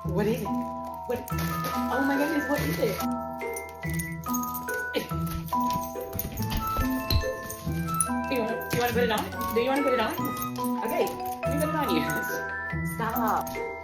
What is it? What? Oh my goodness, what is it? You want to put it on? Do you want to put it on? Okay, let me put it on you. Stop.